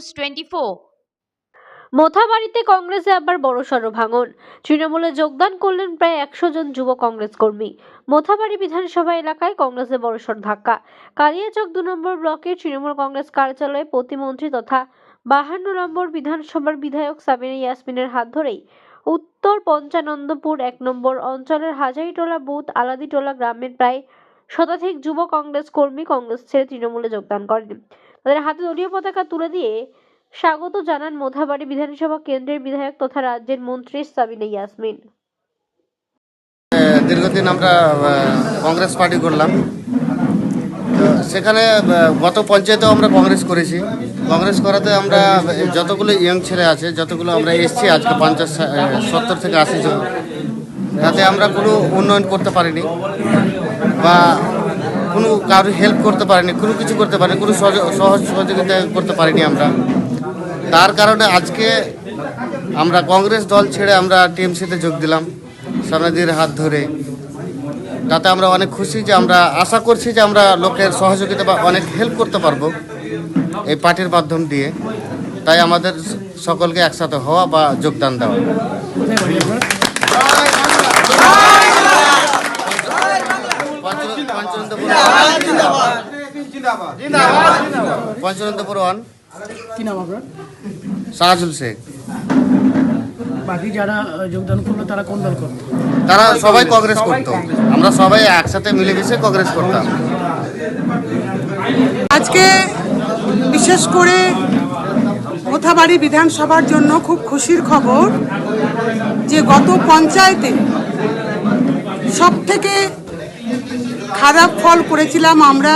News 24। মোথাবাড়িতে কংগ্রেসে আবার বড়সড় ভাঙন। তৃণমূলে যোগদান করলেন প্রায় 100 জন যুব কংগ্রেস কর্মী। মোথাবাড়ি বিধানসভা এলাকায় কংগ্রেসে বড়সড় ধাক্কা। কালিয়াচক 2 নম্বর ব্লকের তৃণমূল কংগ্রেস কার্যালয়ে প্রতিমন্ত্রী তথা 52 নম্বর বিধানসভার বিধায়ক সাবিনা ইয়াসমিনের হাত ধরেই উত্তর পঞ্চানন্দপুর 1 নম্বর অঞ্চলের হাজারিটোলা বুথ আলাদিটোলা গ্রামের প্রায় শতাধিক যুব কংগ্রেস কর্মী কংগ্রেস ছেড়ে তৃণমূলে যোগদান করেন। তাদের হাতে দলীয় পতাকা তুলে দিয়ে স্বাগত জানান মোথাবাড়ি বিধানসভা কেন্দ্রের বিধায়ক তথা রাজ্যের মন্ত্রী সাবিনা ইয়াসমিন। দীর্ঘদিন আমরা কংগ্রেস পার্টি করলাম, সেখানে গত পঞ্চায়েতেও আমরা কংগ্রেস করেছি। কংগ্রেস করাতে আমরা যতগুলো ইয়ং ছেলে আছে, যতগুলো আমরা এসছি আজকে 70 থেকে 80 জন, তাতে আমরা কোনো উন্নয়ন করতে পারিনি বা কোনো কারো হেল্প করতে পারিনি, কোনো কিছু করতে পারিনি, কোনো সহজ সহযোগিতা করতে পারিনি আমরা। তার কারণে আজকে আমরা কংগ্রেস দল ছেড়ে আমরা টিএমসিতে যোগ দিলাম সামনেদির হাত ধরে। তাতে আমরা অনেক খুশি যে আমরা আশা করছি যে আমরা লোকের সহযোগিতা বা অনেক হেল্প করতে পারবো এই পার্টির মাধ্যম দিয়ে। তাই আমাদের সকলকে একসাথে হওয়া বা যোগদান দেওয়া। পঞ্চনন্দপুর 1 কি নাম আপনার? শাহজুল শেখ। বাকি যারা যোগদান করলো তারা কোন দল করতো? তারা সবাই কংগ্রেস করতো, আমরা সবাই একসাথে মিলেমিশে কংগ্রেস করতাম। আজকে বিশেষ করে মোথাবাড়ি বিধানসভার জন্য খুব খুশির খবর যে গত পঞ্চায়েতে সবথেকে খারাপ ফল করেছিলাম আমরা।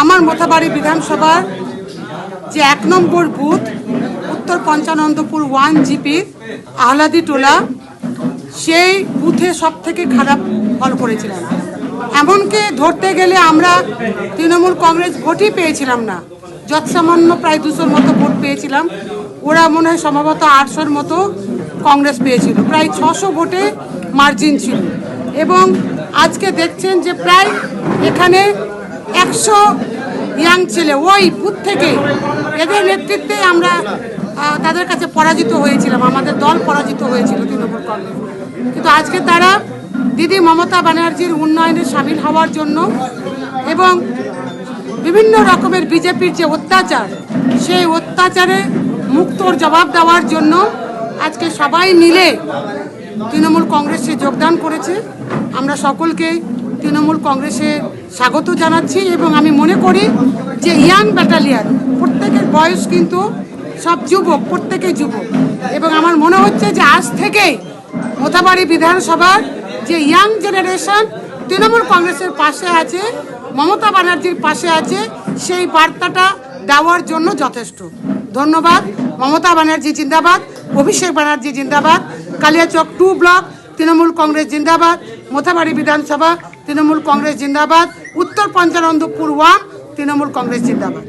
আমার মোথাবাড়ি বিধানসভার যে 1 নম্বর বুথ উত্তর পঞ্চানন্দপুর 1 জিপির আহলাদিটোলা, সেই বুথে সবথেকে খারাপ ফল করেছিলাম। এমনকি ধরতে গেলে আমরা তৃণমূল কংগ্রেস ভোটই পেয়েছিলাম না, যৎসামান্য প্রায় 200 মতো ভোট পেয়েছিলাম। ওরা মনে হয় সম্ভবত 800-র মতো কংগ্রেস পেয়েছিল, প্রায় 600 ভোটে মার্জিন ছিল। এবং আজকে দেখছেন যে প্রায় এখানে 100 ইয়াং ছেলে ওই বুথ থেকে, এদের নেতৃত্বে আমরা তাদের কাছে পরাজিত হয়েছিলাম, আমাদের দল পরাজিত হয়েছিল তৃণমূল কংগ্রেস। কিন্তু আজকে তারা দিদি মমতা ব্যানার্জির উন্নয়নে সামিল হওয়ার জন্য এবং বিভিন্ন রকমের বিজেপির যে অত্যাচার, সেই অত্যাচারে মুক্তর জবাব দেওয়ার জন্য আজকে সবাই মিলে তৃণমূল কংগ্রেসে যোগদান করেছে। আমরা সকলকে তৃণমূল কংগ্রেসে স্বাগত জানাচ্ছি এবং আমি মনে করি যে ইয়াং ব্যাটালিয়ান, প্রত্যেকের বয়স কিন্তু সব যুবক, প্রত্যেকেই যুবক। এবং আমার মনে হচ্ছে যে আজ থেকেই মোথাবাড়ি বিধানসভার যে ইয়াং জেনারেশন তৃণমূল কংগ্রেসের পাশে আছে, মমতা ব্যানার্জির পাশে আছে, সেই বার্তাটা দেওয়ার জন্য যথেষ্ট। ধন্যবাদ। মমতা ব্যানার্জি জিন্দাবাদ, অভিষেক ব্যানার্জি জিন্দাবাদ, কালিয়াচক 2 ব্লক তৃণমূল কংগ্রেস জিন্দাবাদ, মোথাবাড়ি বিধানসভা তৃণমূল কংগ্রেস জিন্দাবাদ, উত্তর পঞ্চানন্দপুর 1 তৃণমূল কংগ্রেস জিন্দাবাদ।